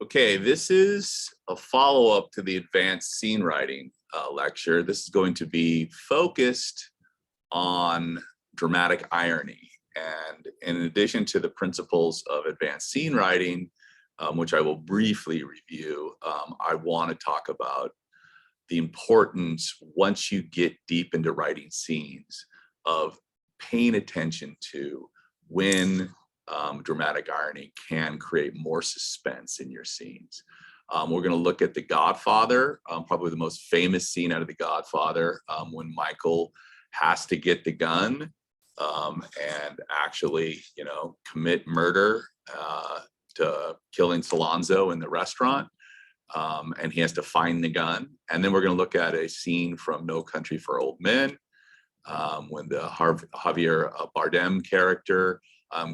Okay, this is a follow-up to the advanced scene writing lecture. This is going to be focused on dramatic irony. And in addition to the principles of advanced scene writing, which I will briefly review, I want to talk about the importance, once you get deep into writing scenes, of paying attention to when dramatic irony can create more suspense in your scenes. We're going to look at The Godfather, probably the most famous scene out of The Godfather, when Michael has to get the gun and actually, commit murder to killing Salonzo in the restaurant. And he has to find the gun. And then we're going to look at a scene from No Country for Old Men, when the Javier Bardem character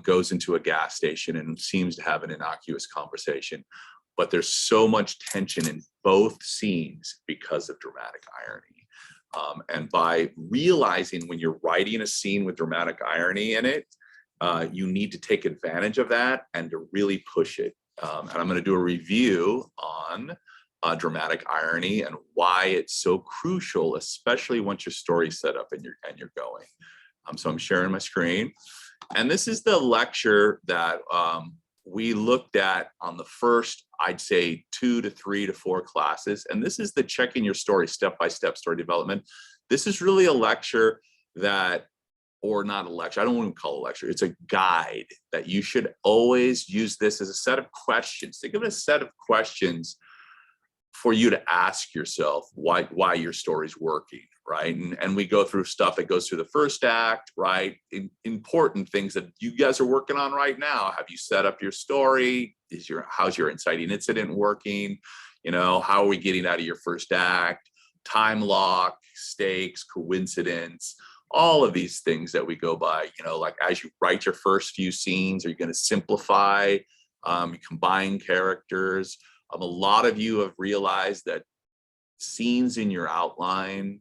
goes into a gas station and seems to have an innocuous conversation. But there's so much tension in both scenes because of dramatic irony. And by realizing when you're writing a scene with dramatic irony in it, you need to take advantage of that and to really push it. And I'm going to do a review on dramatic irony and why it's so crucial, especially once your story's set up and you're going. So I'm sharing my screen. And this is the lecture that we looked at on the first, I'd say, 2 to 3 to 4 classes. And this is the checking your story, step-by-step story development. This is really a lecture that, or not a lecture, I don't want to call it a lecture, it's a guide that you should always use this as a set of questions. Think of it as a set of questions for you to ask yourself why your story's working, right? And we go through stuff that goes through the first act, right? Important things that you guys are working on right now. Have you set up your story? How's your inciting incident working? How are we getting out of your first act? Time lock, stakes, coincidence, all of these things that we go by, like as you write your first few scenes, are you going to simplify, you combine characters? A lot of you have realized that scenes in your outline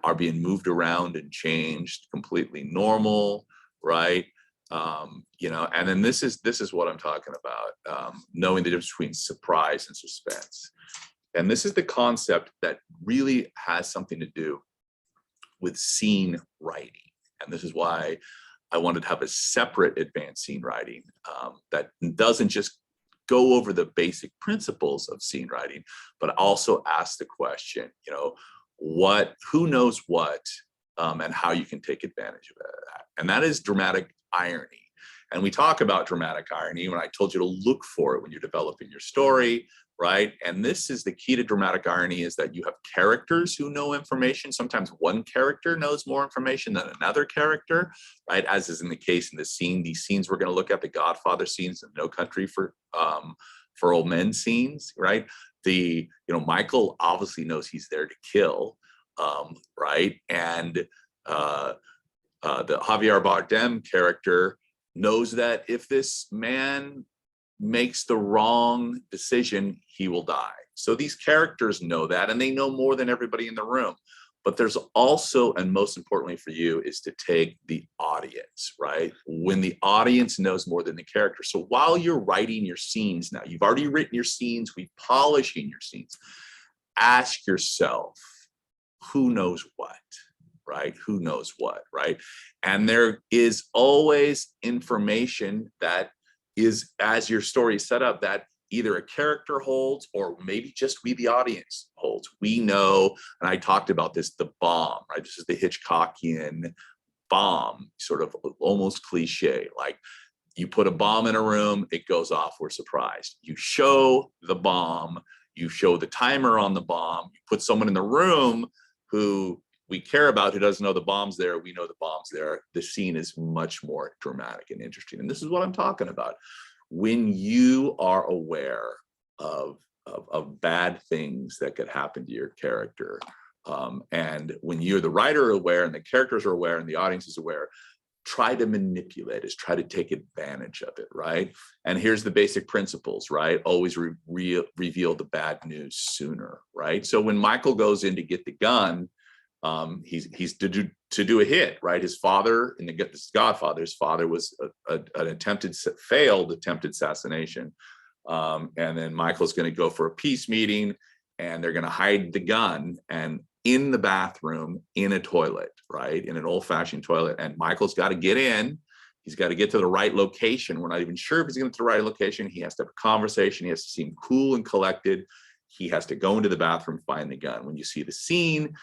are being moved around and changed, completely normal, right? And then this is what I'm talking about, knowing the difference between surprise and suspense. And this is the concept that really has something to do with scene writing. And this is why I wanted to have a separate advanced scene writing that doesn't just go over the basic principles of scene writing, but also ask the question, who knows what, and how you can take advantage of that. And that is dramatic irony. And we talk about dramatic irony when I told you to look for it when you're developing your story, right? And this is the key to dramatic irony, is that you have characters who know information. Sometimes one character knows more information than another character, right? As is in the case in the scene, these scenes we're going to look at, the Godfather scenes and No Country for Old Men scenes, right? Michael obviously knows he's there to kill, right? And the Javier Bardem character knows that if this man makes the wrong decision, he will die. So these characters know that, and they know more than everybody in the room. But there's also, and most importantly for you, is to take the audience, right? When the audience knows more than the character. So while you're writing your scenes now, you've already written your scenes, we're polishing your scenes, ask yourself, who knows what? Right? Who knows what, right? And there is always information that is, as your story is set up, that either a character holds or maybe just we, the audience, holds. We know, and I talked about this, the bomb, right? This is the Hitchcockian bomb, sort of almost cliche. Like you put a bomb in a room, it goes off, we're surprised. You show the bomb, you show the timer on the bomb, you put someone in the room who we care about, who doesn't know the bomb's there, we know the bomb's there. The scene is much more dramatic and interesting. And this is what I'm talking about. When you are aware of bad things that could happen to your character, and when you're the writer aware and the characters are aware and the audience is aware, try to manipulate it, try to take advantage of it, right? And here's the basic principles, right? Always reveal the bad news sooner, right? So when Michael goes in to get the gun, he's to do a hit, right? His father, in the Godfather, his father was an failed attempted assassination And then Michael's going to go for a peace meeting, and they're going to hide the gun and in the bathroom in a toilet, right? In an old-fashioned toilet. And Michael's got to get in. He's got to get to the right location. We're not even sure if he's going to the right location. He has to have a conversation. He has to seem cool and collected. He has to go into the bathroom, find the gun. When you see the scene,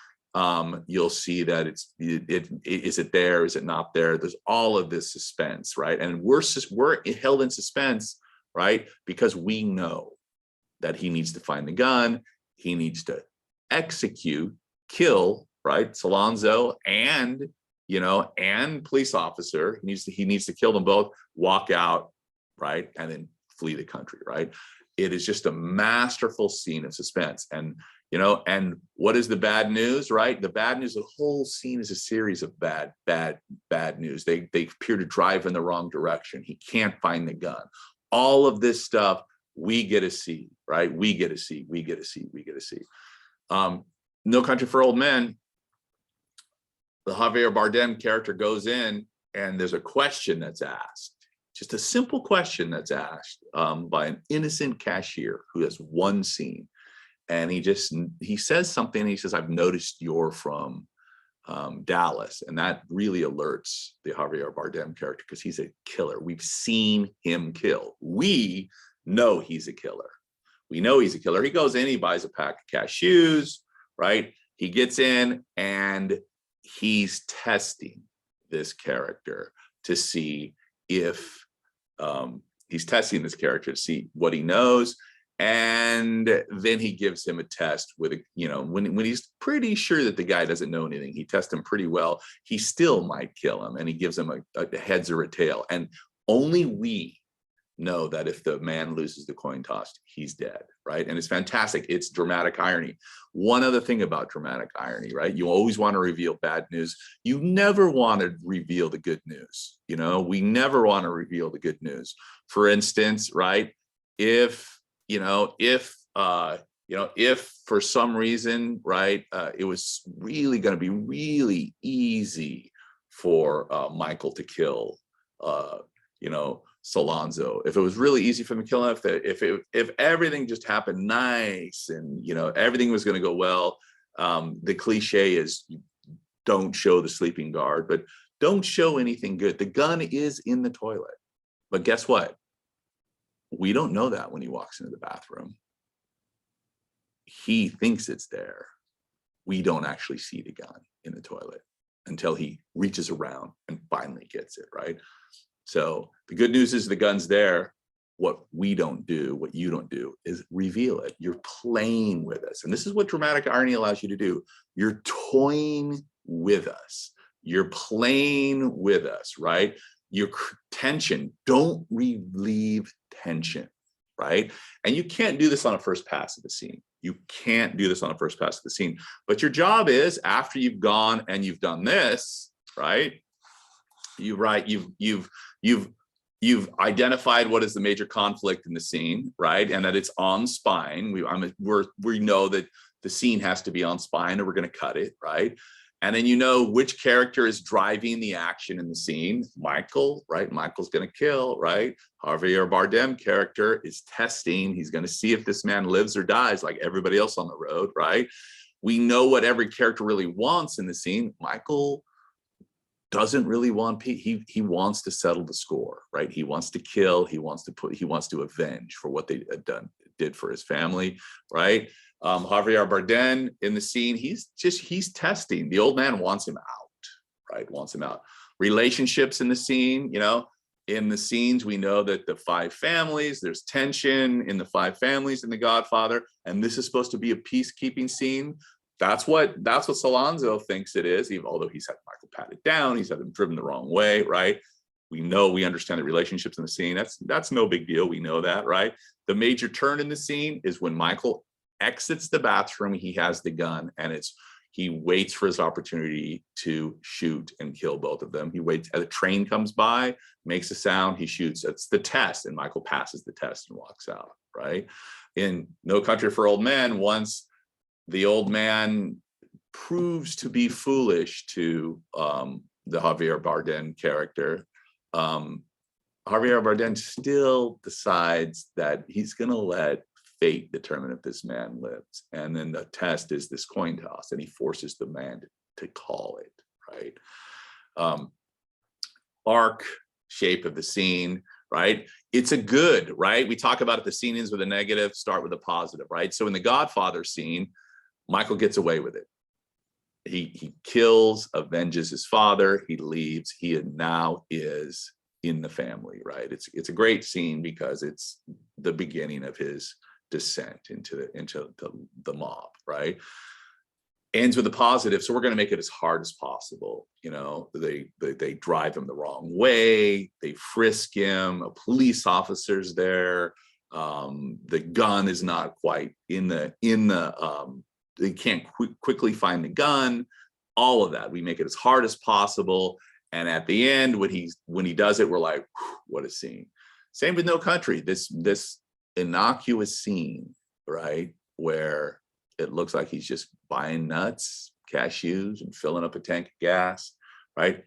you'll see that is it there? Is it not there? There's all of this suspense, right? And we're held in suspense, right? Because we know that he needs to find the gun. He needs to execute, kill, right? Salonzo and, and police officer. He needs to kill them both, walk out, right? And then flee the country, right? It is just a masterful scene of suspense. And, and what is the bad news, right? The bad news, the whole scene is a series of bad news. They appear to drive in the wrong direction. He can't find the gun. All of this stuff we get to see, right? We get to see. No Country for Old Men, the Javier Bardem character goes in and there's a question that's asked, just a simple question that's asked by an innocent cashier who has one scene. And he says something, he says, "I've noticed you're from Dallas." And that really alerts the Javier Bardem character because he's a killer. We've seen him kill. We know he's a killer. We know he's a killer. He goes in, he buys a pack of cashews, right? He gets in and he's testing this character to see if he's testing this character to see what he knows. And then he gives him a test with when he's pretty sure that the guy doesn't know anything, he tests him pretty well. He still might kill him, and he gives him a heads or a tail. And only we know that if the man loses the coin toss, he's dead, right? And it's fantastic. It's dramatic irony. One other thing about dramatic irony, right? You always want to reveal bad news. You never want to reveal the good news. We never want to reveal the good news. For instance, right? If for some reason, right, it was really going to be really easy for Michael to kill, Salonzo. If it was really easy for him to kill him, if everything just happened nice and everything was going to go well, the cliche is don't show the sleeping guard, but don't show anything good. The gun is in the toilet, but guess what? We don't know that when he walks into the bathroom. He thinks it's there. We don't actually see the gun in the toilet until he reaches around and finally gets it, right? So the good news is the gun's there. What we don't do, what you don't do, is reveal it. You're playing with us. And this is what dramatic irony allows you to do. You're toying with us. You're playing with us, right? Your tension, don't relieve tension, right? And you can't do this on a first pass of the scene. You can't do this on a first pass of the scene. But your job is, after you've gone and you've done this, right? You've identified what is the major conflict in the scene, right? And that it's on spine. We know that the scene has to be on spine or we're going to cut it, right? And then which character is driving the action in the scene. Michael, right? Michael's going to kill, right? Javier Bardem character is testing. He's going to see if this man lives or dies like everybody else on the road, right? We know what every character really wants in the scene. Michael doesn't really want he wants to settle the score, right? He wants to kill. He wants to avenge for what they did for his family, right? Javier Bardem in the scene, he's testing. The old man wants him out, right? Wants him out. Relationships in the scene, in the scenes, we know that the 5 families, there's tension in the 5 families in The Godfather, and this is supposed to be a peacekeeping scene. That's what Salonzo thinks it is, although he's had Michael patted down, he's had him driven the wrong way, right? We understand the relationships in the scene. That's no big deal. We know that, right? The major turn in the scene is when Michael exits the bathroom. He has the gun, and he waits for his opportunity to shoot and kill both of them. He waits as a train comes by, makes a sound, he shoots. It's the test, and Michael passes the test and walks out, right? In No Country for Old Men, once the old man proves to be foolish to the Javier Bardem character, Javier Bardem still decides that he's going to let fate determine if this man lives. And then the test is this coin toss, and he forces the man to call it, right? Arc, shape of the scene, right? It's a good, right? We talk about it, the scene ends with a negative, start with a positive, right? So in the Godfather scene, Michael gets away with it. He kills, avenges his father, he leaves, he now is in the family, right? It's a great scene because it's the beginning of his descent into the mob, right? Ends with a positive, so we're going to make it as hard as possible. You know, they drive him the wrong way, they frisk him, a police officer's there, the gun is not quite in the they can't quickly find the gun, all of that. We make it as hard as possible. And at the end, when he does it, we're like, what a scene. Same with No Country, this innocuous scene, right? Where it looks like he's just buying nuts, cashews, and filling up a tank of gas, right?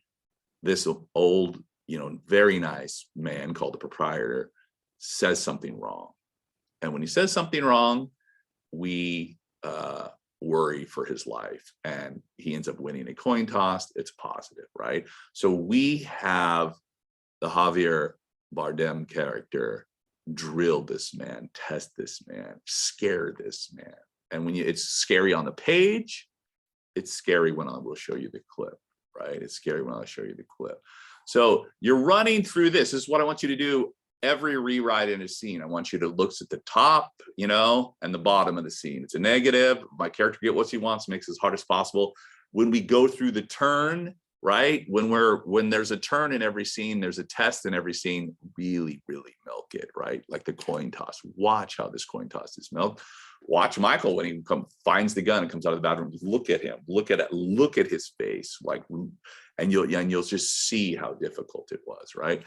This old, you know, very nice man called the proprietor says something wrong. And when he says something wrong, we worry for his life, and he ends up winning a coin toss. It's positive, right? So we have the Javier Bardem character drill this man, test this man, scare this man. And when it's scary on the page, it's scary when I will show you the clip, right? It's scary when I'll show you the clip. So you're running through this. This is what I want you to do every rewrite in a scene. I want you to look at the top, you know, and the bottom of the scene. It's a negative. My character gets what he wants, makes it as hard as possible. When we go through the turn, right? When there's a turn in every scene, there's a test in every scene, really, really milk it, right? Like the coin toss. Watch how this coin toss is milked. Watch Michael when he finds the gun and comes out of the bathroom. Look at him. Look at his face. Like, and you'll just see how difficult it was, right?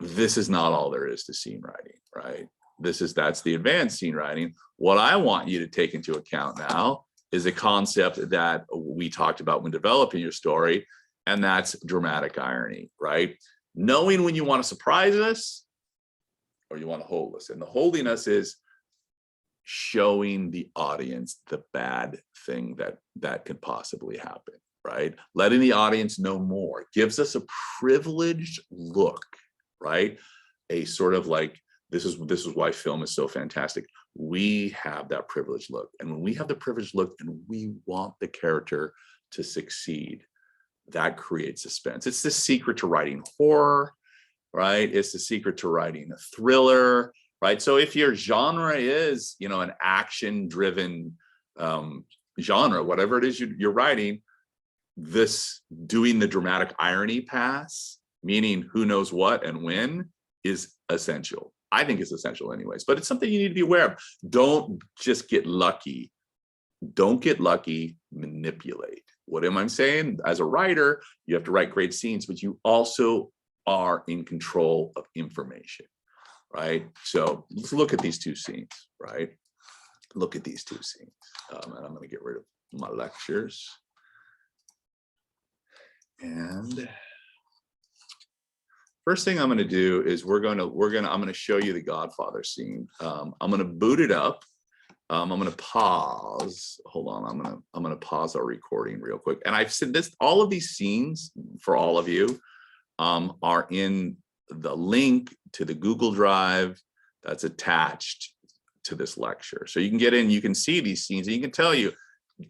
This is not all there is to scene writing, right? That's the advanced scene writing. What I want you to take into account now is a concept that we talked about when developing your story, and that's dramatic irony, right? Knowing when you want to surprise us or you want to hold us. And the holding us is showing the audience the bad thing that could possibly happen, right? Letting the audience know more gives us a privileged look, right? A sort of like, this is why film is so fantastic. We have that privileged look. And when we have the privileged look and we want the character to succeed, that creates suspense. It's the secret to writing horror, right? It's the secret to writing a thriller, right? So if your genre is, you know, an action-driven genre, whatever it is you're writing, this doing the dramatic irony pass, meaning who knows what and when, is essential. I think it's essential anyways, but it's something you need to be aware of. Don't just get lucky. Don't get lucky, manipulate. What am I saying? As a writer, you have to write great scenes, but you also are in control of information, right? So let's look at these two scenes, right? Look at these two scenes. And I'm going to get rid of my lectures. And first thing I'm going to do is I'm going to show you the Godfather scene. I'm going to boot it up. I'm going to pause. Hold on. I'm going to pause our recording real quick. And I've said this, all of these scenes for all of you are in the link to the Google Drive that's attached to this lecture. So you can get in, you can see these scenes, and you can tell you,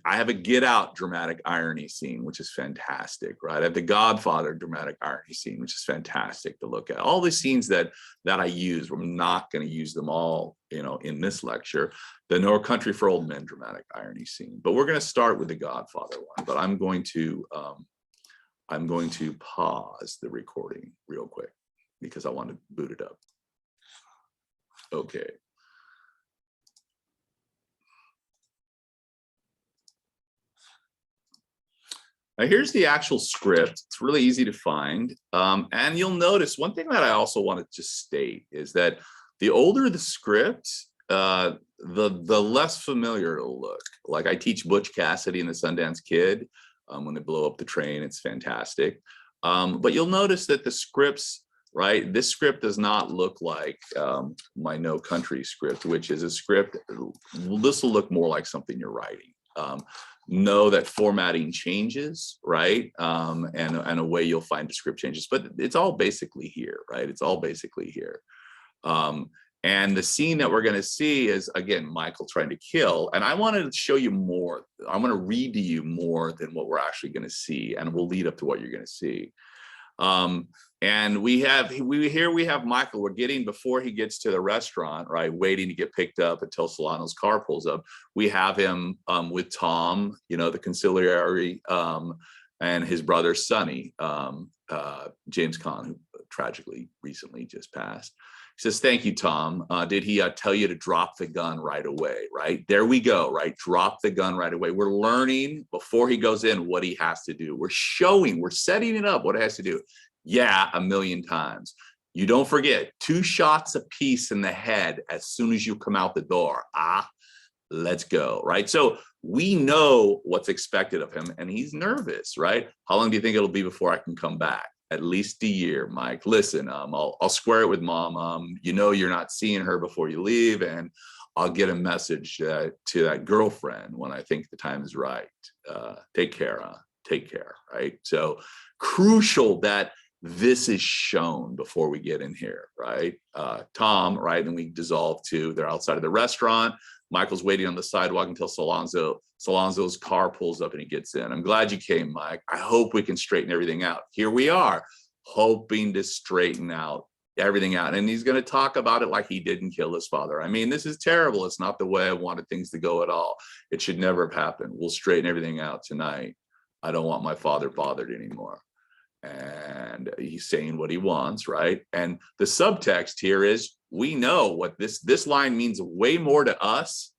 I have a Get Out dramatic irony scene, which is fantastic, right? I have the Godfather dramatic irony scene, which is fantastic to look at. All the scenes that I use, I'm not going to use them all, you know, in this lecture. The No Country for Old Men dramatic irony scene, but we're going to start with the Godfather one. But I'm going to pause the recording real quick because I want to boot it up. Okay. Now here's the actual script. It's really easy to find. And you'll notice one thing that I also want to just state is that the older the script, the less familiar it'll look. Like I teach Butch Cassidy and the Sundance Kid when they blow up the train. It's fantastic. But you'll notice that the scripts right? This script does not look like my No Country script, which is a script. This will look more like something you're writing. Know that formatting changes, right? And a way you'll find the script changes, but it's all basically here, right? It's all basically here. And the scene that we're going to see is, again, Michael trying to kill. And I wanted to show you more. I want to read to you more than what we're actually going to see, and we'll lead up to what you're going to see. And we have Michael. We're getting, before he gets to the restaurant, right, waiting to get picked up until Solano's car pulls up. We have him with Tom, you know, the conciliary, and his brother Sonny, James Caan, who tragically recently just passed. He says, "Thank you, Tom. Did he tell you to drop the gun right away?" Right there we go. Right, drop the gun right away. We're learning before he goes in what he has to do. We're setting it up what it has to do. Yeah, 1,000,000 times. You don't forget, 2 shots apiece in the head as soon as you come out the door. Let's go, right? So we know what's expected of him, and he's nervous, right? How long do you think it'll be before I can come back? At least a year, Mike. Listen, I'll square it with Mom. You know you're not seeing her before you leave, and I'll get a message to that girlfriend when I think the time is right. Take care, take care, right? So crucial that this is shown before we get in here, right? Tom, right? And we dissolve to, they're outside of the restaurant. Michael's waiting on the sidewalk until Solano's car pulls up and he gets in. I'm glad you came, Mike. I hope we can straighten everything out. Here we are, hoping to straighten out everything out. And he's going to talk about it like he didn't kill his father. I mean, this is terrible. It's not the way I wanted things to go at all. It should never have happened. We'll straighten everything out tonight. I don't want my father bothered anymore. And he's saying what he wants, right? And the subtext here is, we know what this line means way more to us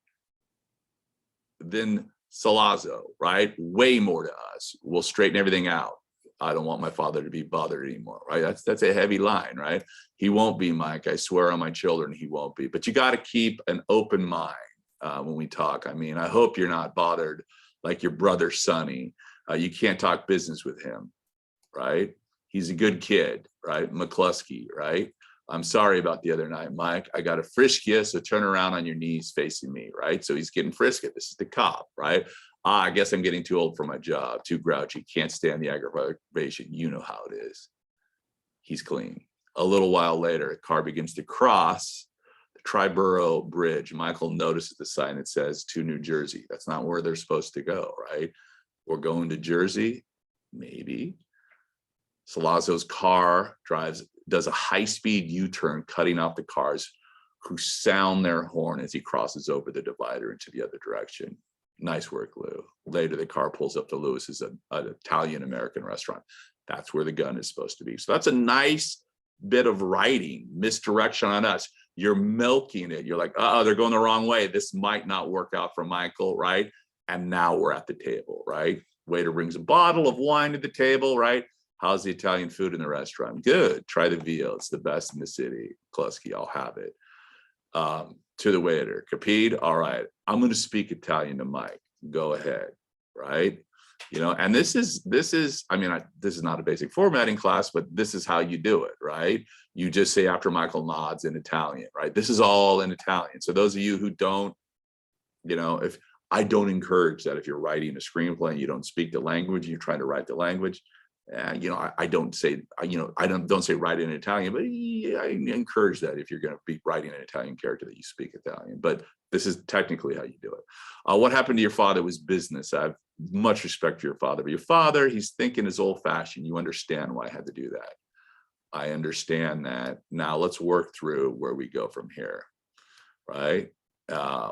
than Sollozzo, right? Way more to us. We'll straighten everything out. I don't want my father to be bothered anymore, right? That's a heavy line, right? He won't be, Mike. I swear on my children, he won't be. But you got to keep an open mind when we talk. I mean, I hope you're not bothered like your brother Sonny. You can't talk business with him, right? He's a good kid, right? McCluskey, right? I'm sorry about the other night, Mike. I got to frisk you, so turn around on your knees facing me, right? So he's getting frisked. This is the cop, right? I guess I'm getting too old for my job, too grouchy, can't stand the aggravation. You know how it is. He's clean. A little while later, a car begins to cross the Triborough Bridge. Michael notices the sign that says to New Jersey. That's not where they're supposed to go, right? We're going to Jersey, maybe. Sollozzo's car does a high-speed U-turn, cutting out the cars who sound their horn as he crosses over the divider into the other direction. Nice work, Lou. Later, the car pulls up to Lewis's, an Italian-American restaurant. That's where the gun is supposed to be. So that's a nice bit of writing, misdirection on us. You're milking it. You're like, they're going the wrong way. This might not work out for Michael, right? And now we're at the table, right? Waiter brings a bottle of wine to the table, right? How's the Italian food in the restaurant? Good. Try the veal. It's the best in the city. Kluski, I'll have it. To the waiter, Capide? All right. I'm going to speak Italian to Mike. Go ahead. Right? You know, and this is, I mean, this is not a basic formatting class, but this is how you do it, right? You just say after Michael nods in Italian, right? This is all in Italian. So those of you who don't, you know, if I don't encourage that, if you're writing a screenplay and you don't speak the language, you're trying to write the language. You know, I don't say, you know, I don't say write in Italian, but I encourage that if you're going to be writing an Italian character that you speak Italian. But this is technically how you do it. What happened to your father was business. I have much respect for your father, but your father, he's thinking is old fashioned. You understand why I had to do that. I understand that. Now let's work through where we go from here, right?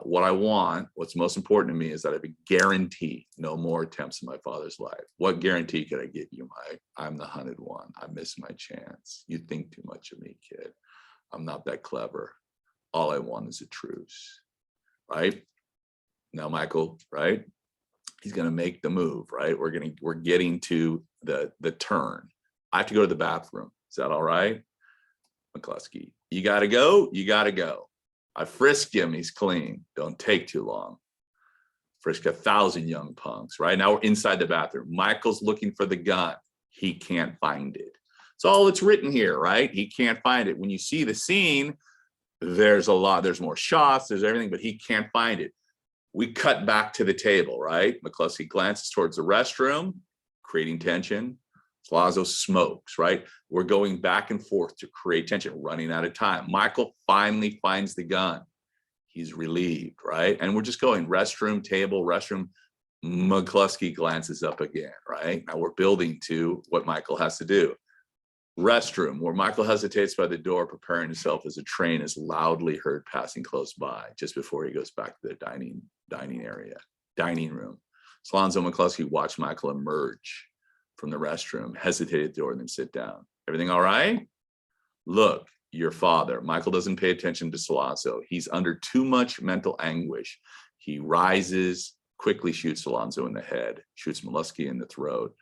What I want, what's most important to me is that I have a guarantee, no more attempts in my father's life. What guarantee could I give you, Mike? I'm the hunted one. I missed my chance. You think too much of me, kid. I'm not that clever. All I want is a truce, right? Now, Michael, right? He's going to make the move, right? We're getting to the turn. I have to go to the bathroom. Is that all right? McCluskey, you got to go. You got to go. I frisked him, he's clean. Don't take too long. Frisk 1,000 young punks, right? Now we're inside the bathroom. Michael's looking for the gun. He can't find it. It's all that's written here, right? He can't find it. When you see the scene, there's more shots, there's everything, but he can't find it. We cut back to the table, right? McCluskey glances towards the restroom, creating tension. Sollozzo smokes, right? We're going back and forth to create tension, running out of time. Michael finally finds the gun. He's relieved, right? And we're just going restroom, table, restroom. McCluskey glances up again, right? Now we're building to what Michael has to do. Restroom, where Michael hesitates by the door, preparing himself as a train is loudly heard passing close by, just before he goes back to the dining room. Sollozzo and McCluskey watch Michael emerge from the restroom, hesitate at the door, and then sit down. Everything all right? Look, your father. Michael doesn't pay attention to Sollozzo. He's under too much mental anguish. He rises, quickly shoots Sollozzo in the head, shoots McCluskey in the throat,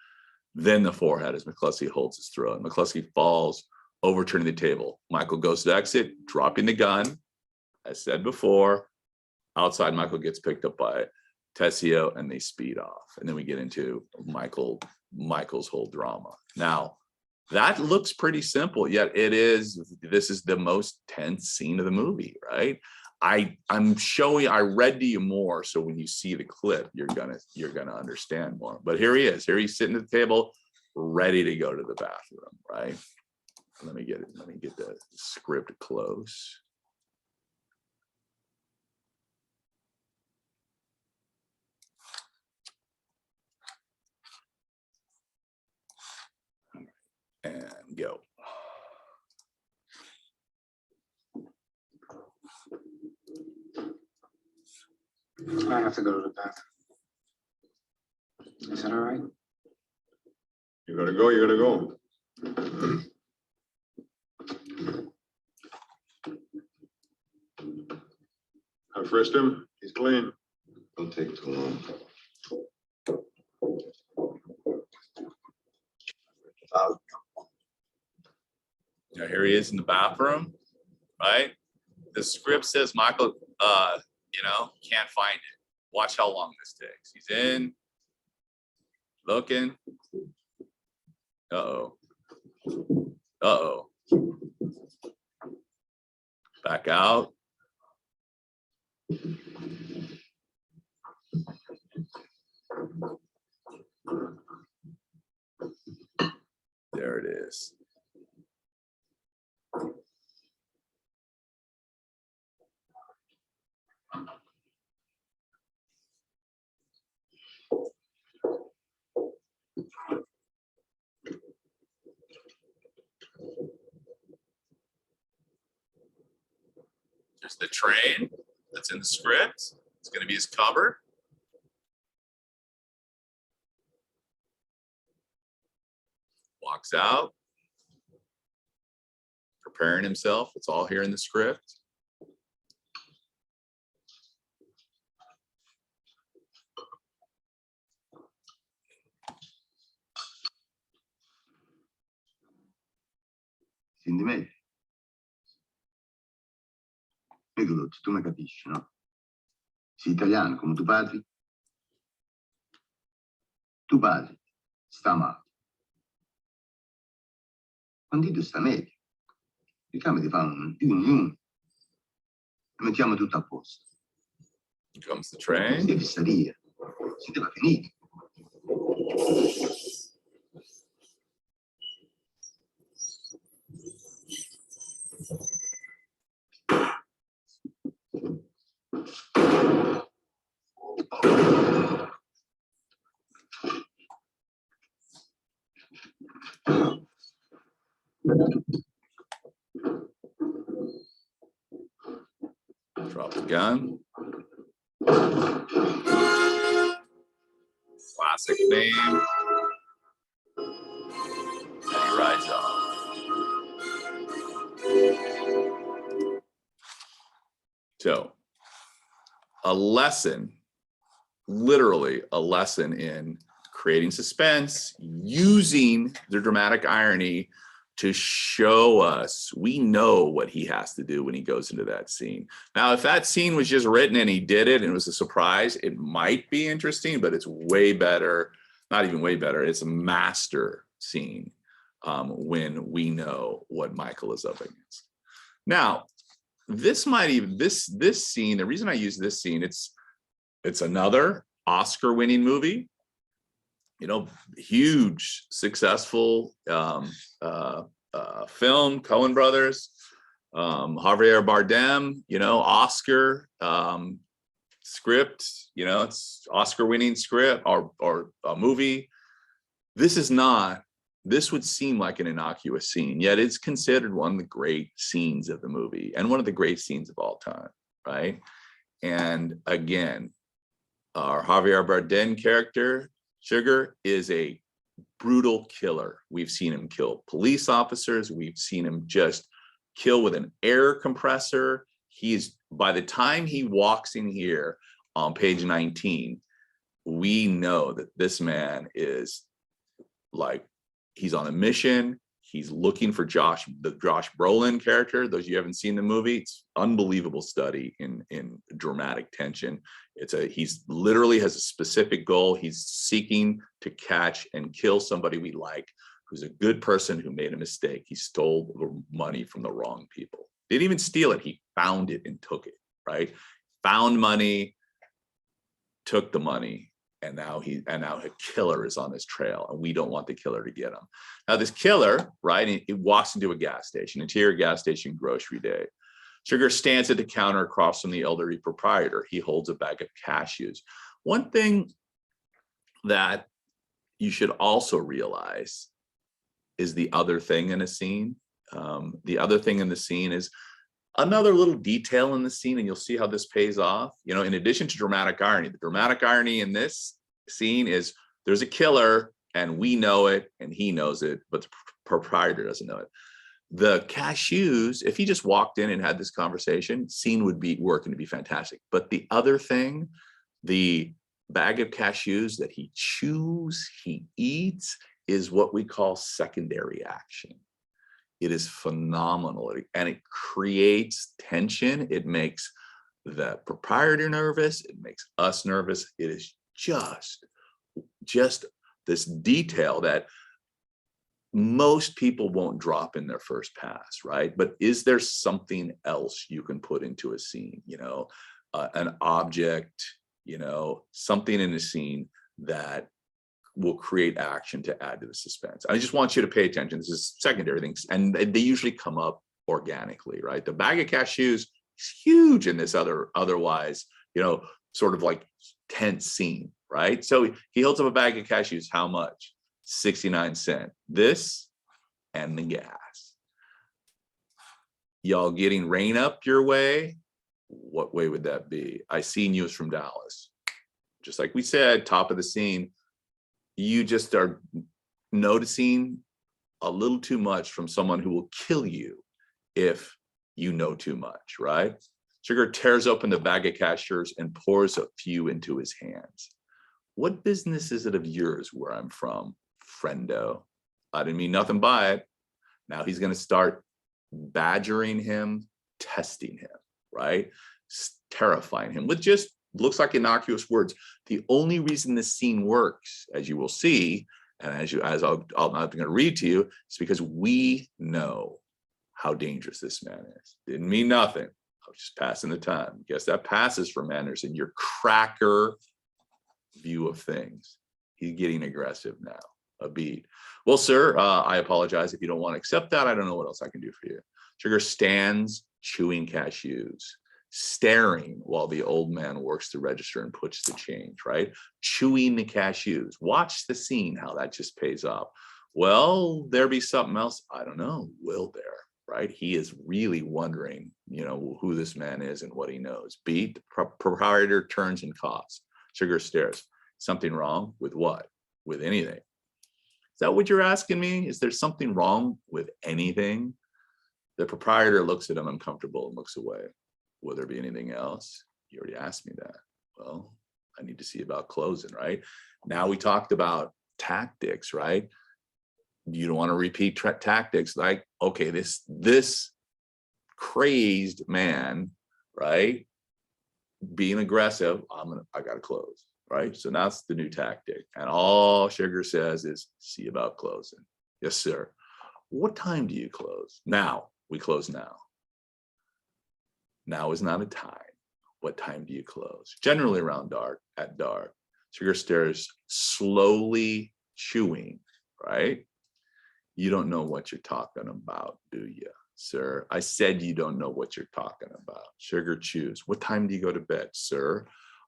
then the forehead as McCluskey holds his throat. McCluskey falls, overturning the table. Michael goes to exit, dropping the gun. As said before, outside, Michael gets picked up by Tessio and they speed off. And then we get into Michael's whole drama. Now, that looks pretty simple, yet this is the most tense scene of the movie, right? I read to you more, so when you see the clip, you're gonna understand more. But here he is. Here he's sitting at the table, ready to go to the bathroom, right? Let me get the script close. And go. I have to go to the bathroom. Is that all right? You gotta go, you gotta go. I frisked him, he's clean. Don't take too long. Now here he is in the bathroom, right? The script says Michael, can't find it. Watch how long this takes. He's in, looking. Uh-oh. Uh-oh. Back out. There it is. There's the train that's in the script. It's going to be his cover. Walks out, preparing himself. It's all here in the script. Senti meglio? Nicolò, tu mi capisci, no? Sei italiano come tuo padre? Tuo padre sta male. Quando tu sta meglio, diciamo di fare un e mettiamo tutto a posto. Here comes the train. Si fissaria, si deve finire. Drop the gun. Classic theme. And he rides off. So, a lesson, literally a lesson in creating suspense, using the dramatic irony to show us, we know what he has to do when he goes into that scene. Now, if that scene was just written and he did it and it was a surprise, it might be interesting, but it's way better, not even way better, it's a master scene. when we know what Michael is up against. Now, this scene, the reason I use this scene, it's another Oscar-winning movie, you know, huge, successful film, Coen Brothers, Javier Bardem, you know, Oscar script, you know, it's Oscar-winning script or a movie. This would seem like an innocuous scene, yet it's considered one of the great scenes of the movie and one of the great scenes of all time, right? And again, our Javier Bardem character, Sugar, is a brutal killer. We've seen him kill police officers. We've seen him just kill with an air compressor. By the time he walks in here on page 19, we know that this man is like, he's on a mission. He's looking for the Josh Brolin character. Those of you who haven't seen the movie, it's unbelievable study in dramatic tension. He's literally has a specific goal. He's seeking to catch and kill somebody we like, who's a good person who made a mistake. He stole the money from the wrong people. Didn't even steal it. He found it and took it, right? Found money, took the money, and now a killer is on his trail, and we don't want the killer to get him. Now this killer, right, he walks into a gas station, interior gas station, grocery day. Sugar stands at the counter across from the elderly proprietor. He holds a bag of cashews. One thing that you should also realize is the other thing in a scene. The other thing in the scene is another little detail in the scene, and you'll see how this pays off. You know, in addition to dramatic irony, the dramatic irony in this scene is there's a killer and we know it and he knows it, but the proprietor doesn't know it. The cashews, if he just walked in and had this conversation, scene would be working to be fantastic. But the other thing, the bag of cashews that he chews, he eats, is what we call secondary action. It is phenomenal, and it creates tension. It makes the proprietor nervous. It makes us nervous. It is just this detail that most people won't drop in their first pass, right? But is there something else you can put into a scene? You know, an object, you know, something in a scene that will create action to add to the suspense. I just want you to pay attention. This is secondary things, and they usually come up organically, right? The bag of cashews is huge in this otherwise, you know, sort of like tense scene, right? So he holds up a bag of cashews. How much? 69 cents. This and the gas. Y'all getting rain up your way? What way would that be? I see news from Dallas. Just like we said, top of the scene, you just are noticing a little too much from someone who will kill you if you know too much, right? Sugar tears open the bag of cashews and pours a few into his hands. What business is it of yours where I'm from, friendo? I didn't mean nothing by it. Now he's going to start badgering him, testing him, right? Terrifying him with just looks like innocuous words. The only reason this scene works, as you will see, and as I'm going to read to you, is because we know how dangerous this man is. Didn't mean nothing. I was just passing the time. Guess that passes for manners in your cracker view of things. He's getting aggressive now. A beat. Well, sir, I apologize if you don't want to accept that. I don't know what else I can do for you. Sugar stands chewing cashews, staring while the old man works the register and puts the change, right? Chewing the cashews. Watch the scene, how that just pays off. Well, there be something else. I don't know. Will there, right? He is really wondering, you know, who this man is and what he knows. Beat, proprietor turns and coughs. Sugar stares. Something wrong with what? With anything. Is that what you're asking me? Is there something wrong with anything? The proprietor looks at him uncomfortable and looks away. Will there be anything else? You already asked me that. Well, I need to see about closing, right? Now we talked about tactics, right? You don't want to repeat tactics like, okay, this crazed man, right? Being aggressive, I gotta close, right? So that's the new tactic. And all Sugar says is, see about closing. Yes, sir. What time do you close? Now. We close now. Now is not a time. What time do you close? Generally around dark, at dark. Sugar stares slowly chewing, right? You don't know what you're talking about, do you, sir? I said you don't know what you're talking about. Sugar chews. What time do you go to bed, sir?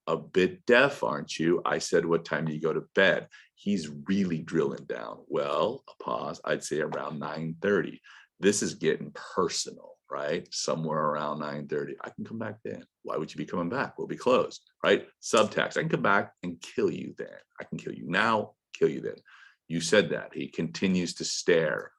A bit deaf, aren't you? I said, what time do you go to bed? He's really drilling down. Well, a pause. I'd say around 9:30. This is getting personal, right? Somewhere around 9:30. I can come back then. Why would you be coming back? We'll be closed, right? Subtext. I can come back and kill you then. I can kill you now, kill you then. You said that. He continues to stare,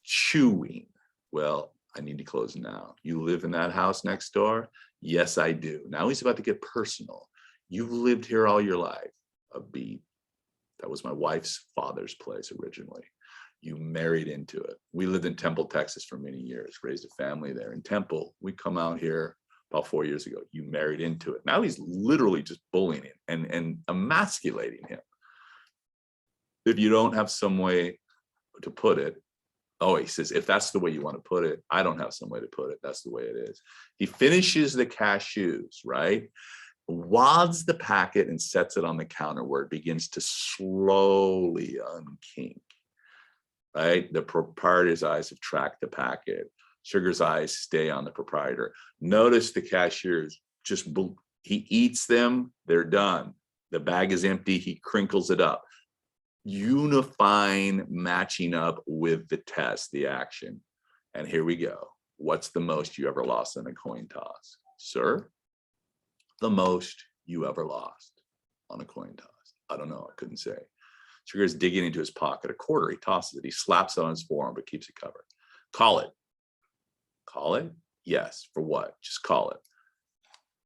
chewing. Well, I need to close now. You live in that house next door? Yes, I do. Now he's about to get personal. You've lived here all your life. A beat. That was my wife's father's place originally. You married into it. We lived in Temple, Texas for many years, raised a family there in Temple. We come out here about 4 years ago. You married into it. Now he's literally just bullying him and emasculating him. If you don't have some way to put it, oh, he says, if that's the way you want to put it, I don't have some way to put it. That's the way it is. He finishes the cashews, right? Wads the packet and sets it on the counter where it begins to slowly unkink. Right? The proprietor's eyes have tracked the packet. Sugar's eyes stay on the proprietor. Notice the cashier's just, he eats them, they're done. The bag is empty, he crinkles it up. Unifying, matching up with the test, the action. And here we go. What's the most you ever lost in a coin toss? Sir? The most you ever lost on a coin toss? I don't know, I couldn't say. Sugar is digging into his pocket. A quarter, he tosses it. He slaps it on his forearm, but keeps it covered. Call it. Call it? Yes. For what? Just call it.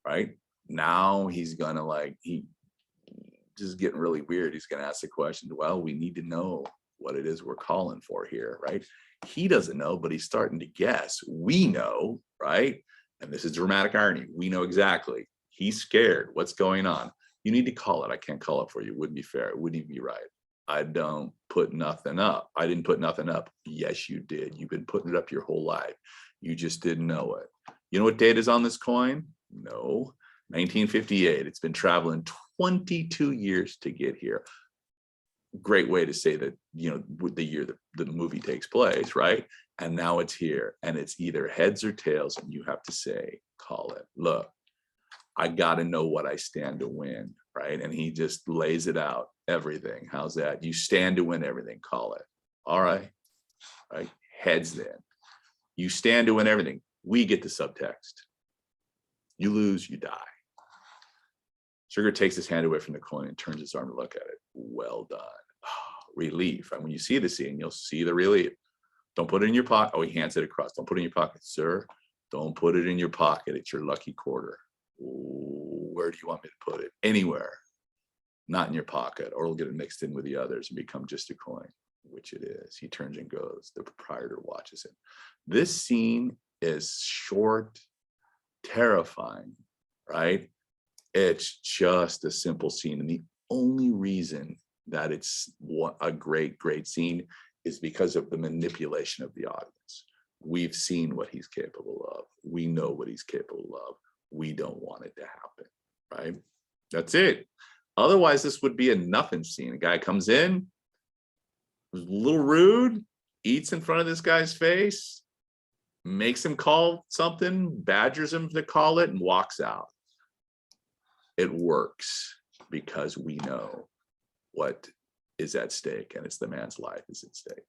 Right? Now he's gonna he just getting really weird. He's gonna ask the question, well, we need to know what it is we're calling for here, right? He doesn't know, but he's starting to guess. We know, right? And this is dramatic irony. We know exactly. He's scared. What's going on? You need to call it. I can't call it for you. It wouldn't be fair. It wouldn't even be right. I don't put nothing up. I didn't put nothing up. Yes, you did. You've been putting it up your whole life. You just didn't know it. You know what date is on this coin? No. 1958. It's been traveling 22 years to get here. Great way to say that, you know, the year that the movie takes place, right? And now it's here. And it's either heads or tails, and you have to say, call it. Look, I got to know what I stand to win, right? And he just lays it out, everything. How's that? You stand to win everything, call it. All right, right? Heads then. You stand to win everything. We get the subtext. You lose, you die. Sugar takes his hand away from the coin and turns his arm to look at it. Well done. Oh, relief. And when you see the scene, you'll see the relief. Don't put it in your pocket. Oh, he hands it across. Don't put it in your pocket, sir. Don't put it in your pocket. It's your lucky quarter. Where do you want me to put it? Anywhere. Not in your pocket, or it'll get it mixed in with the others and become just a coin, which it is. He turns and goes. The proprietor watches him. This scene is short, terrifying, right? It's just a simple scene. And the only reason that it's a great, great scene is because of the manipulation of the audience. We've seen what he's capable of. We know what he's capable of. We don't want it to happen, right? That's it. Otherwise, this would be a nothing scene. A guy comes in, a little rude, eats in front of this guy's face, makes him call something, badgers him to call it, and walks out. It works because we know what is at stake, and it's the man's life is at stake.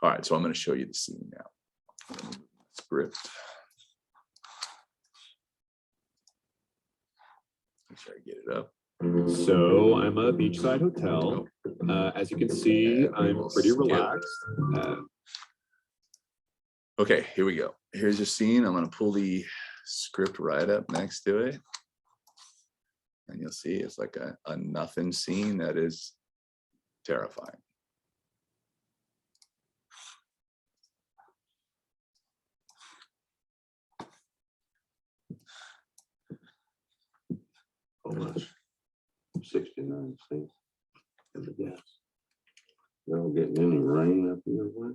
All right, so I'm going to show you the scene now. Script. Make sure I get it up. So I'm a beachside hotel. As you can see, I'm pretty relaxed. Okay, here we go. Here's your scene. I'm going to pull the script right up next to it. And you'll see it's like a nothing scene that is terrifying. Almost 69 feet of the gas. Y'all getting any rain up here? What?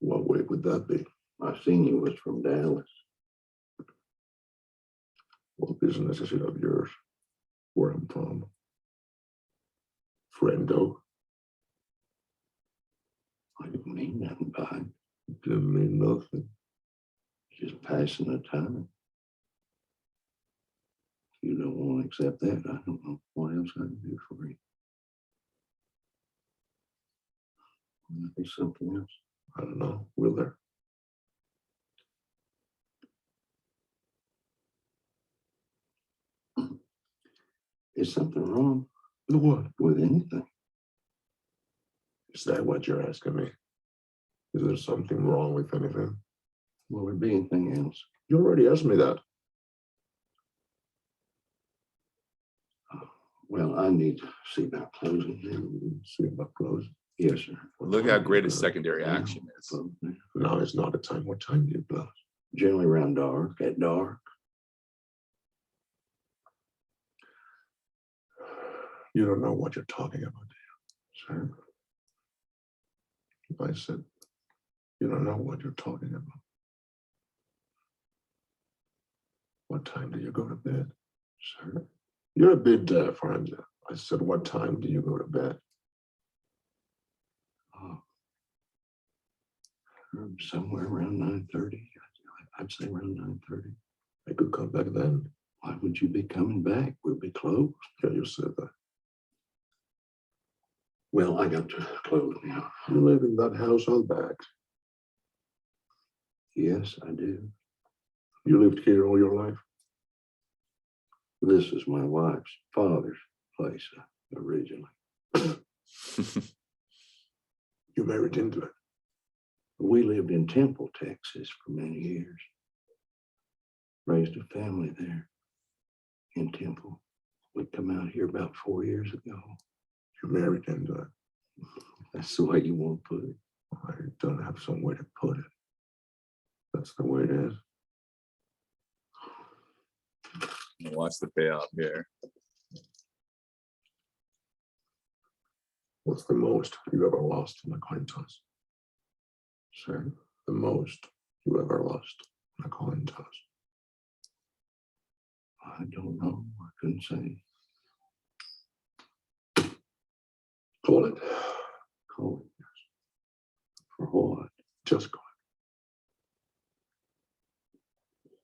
What way would that be? I seen you was from Dallas. What business is it of yours? Where I'm from? Friendo. I didn't mean nothing by it. Didn't mean nothing. Just passing the time. If you don't want to accept that, I don't know what else I can do for you. Might be something else. I don't know. Will there? Is something wrong? With what? With anything. Is that what you're asking me? Is there something wrong with anything? Will there be anything else? You already asked me that. Well, I need to see about closing. See about closing? Yes, sir. Look how great his secondary action is. No, it's not a time. What time do you close? Generally around dark, at dark. You don't know what you're talking about, do you? Sir? I said, you don't know what you're talking about. What time do you go to bed, sir? You're a bit deaf, aren't you? I said, what time do you go to bed? Oh, somewhere around 9:30. I'd say around 9:30. I could come back then. Why would you be coming back? We'll be closed. Yeah, you said that. Well, I got to close now. You live in that house out back? Yes, I do. You lived here all your life? This is my wife's father's place originally. You married into it? We lived in Temple, Texas for many years. Raised a family there in Temple. We come out here about 4 years ago. You married into it? That's the way you want to put it. I don't have some way to put it. That's the way it is. Watch the payoff here. What's the most you ever lost in a coin toss? Sir, the most you ever lost in a coin toss? I don't know. I couldn't say. Call it. Call it, yes. For what? Just call it.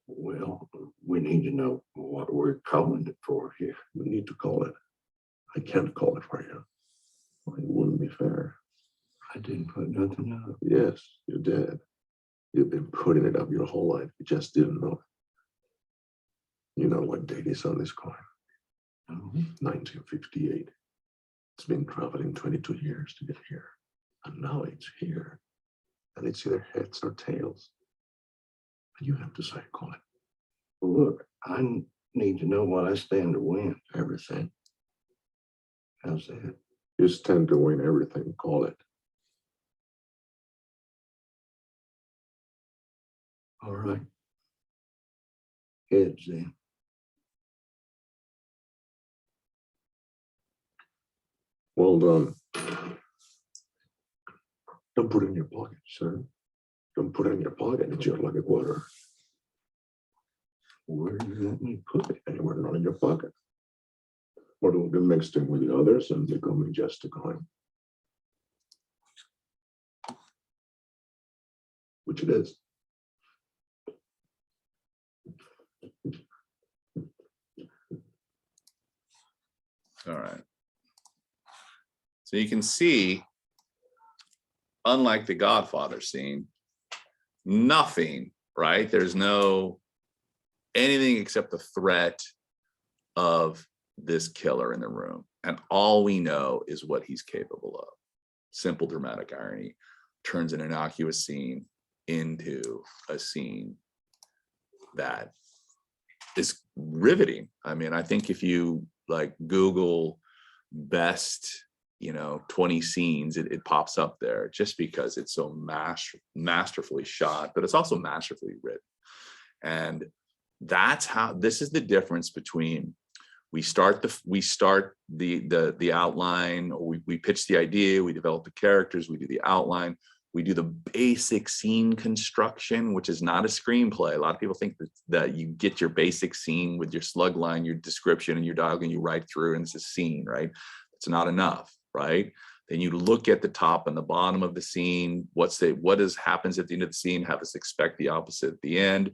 Well, we need to know what we're calling it for here. We need to call it. I can't call it for you. It wouldn't be fair. I didn't put nothing up. Yes, you did. You've been putting it up your whole life. You just didn't know it. You know what date is on this coin? 1958. It's been traveling 22 years to get here. And now it's here. And it's either heads or tails. And you have to say, call it. Well, look, I need to know what I stand to win. Everything. How's that? You stand to win everything. Call it. All right. Heads then. Well done. Don't put it in your pocket, sir. Don't put it in your pocket. It's your lucky quarter. Where do you want me to put it? Anywhere, not in your pocket. Or it will be mixed in with the others and becoming just a coin. Which it is. All right. So you can see, unlike the Godfather scene, nothing, right? There's no anything except the threat of this killer in the room. And all we know is what he's capable of. Simple dramatic irony turns an innocuous scene into a scene that is riveting. I mean, I think if you like Google best, 20 scenes, it pops up there just because it's so masterfully shot, but it's also masterfully written. And that's how, this is the difference between we start the outline, or we pitch the idea, we develop the characters, we do the outline, We do the basic scene construction, which is not a screenplay. A lot of people think that you get your basic scene with your slug line, your description, and your dialogue, and you write through, and it's a scene, right? It's not enough, right? Then you look at the top and the bottom of the scene. What happens at the end of the scene? Have us expect the opposite at the end.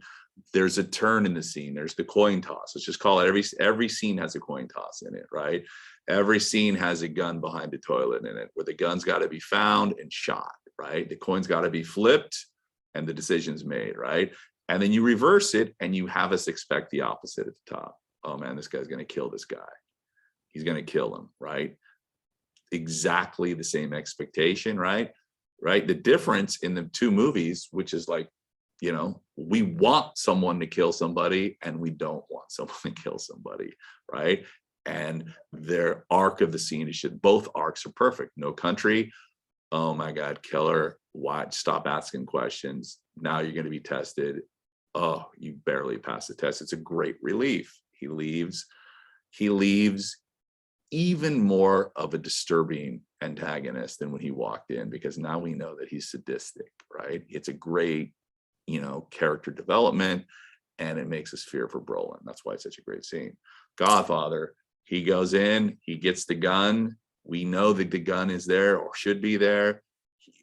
There's a turn in the scene. There's the coin toss. Let's just call it every scene has a coin toss in it, right? Every scene has a gun behind the toilet in it, where the gun's got to be found and shot, right? The coin's got to be flipped and the decision's made, right? And then you reverse it and you have us expect the opposite at the top. Oh man, this guy's going to kill this guy. He's going to kill him, right? Exactly the same expectation, right? Right. The difference in the two movies, which is like, you know, we want someone to kill somebody and we don't want someone to kill somebody, right? And their arc of the scene is both arcs are perfect. No Country, oh my God, killer, why stop asking questions? Now you're going to be tested. Oh, you barely passed the test. It's a great relief. He leaves even more of a disturbing antagonist than when he walked in, because now we know that he's sadistic, right? It's a great, you know, character development, and it makes us fear for Brolin. That's why it's such a great scene. Godfather, he goes in, he gets the gun. We know that the gun is there or should be there.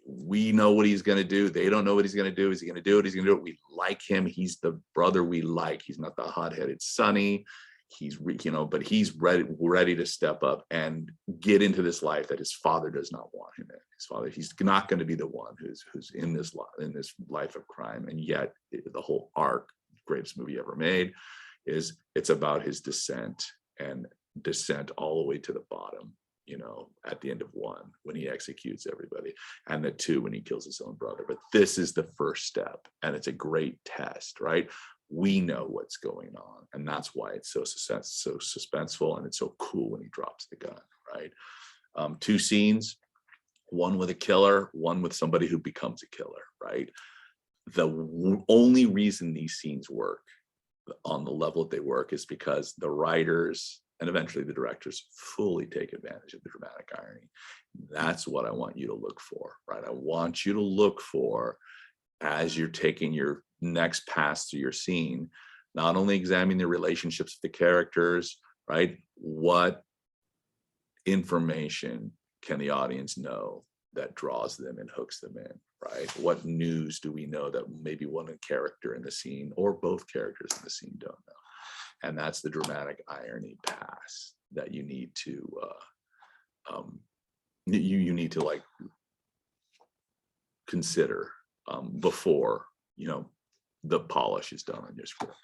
We know what he's going to do. They don't know what he's going to do. Is he going to do it? He's going to do it. We like him. He's the brother we like. He's not the hot-headed sonny. He's, you know, but he's ready to step up and get into this life that his father does not want him in. His father, he's not going to be the one who's in this life of crime. And yet the whole arc, greatest movie ever made, is it's about his descent all the way to the bottom, you know, at the end of 1 when he executes everybody, and the 2 when he kills his own brother. But this is the first step, and it's a great test, right? We know what's going on, and that's why it's so suspenseful, and it's so cool when he drops the gun, right? 2 scenes, one with a killer, one with somebody who becomes a killer, right? The only reason these scenes work on the level that they work is because the writers and eventually the directors fully take advantage of the dramatic irony. That's what I want you to look for, right? I want you to look for, as you're taking your next pass through your scene, not only examining the relationships of the characters, right? What information can the audience know that draws them and hooks them in, right? What news do we know that maybe one character in the scene or both characters in the scene don't know? And that's the dramatic irony pass that you need to you need to like consider before, you know, the polish is done on your script.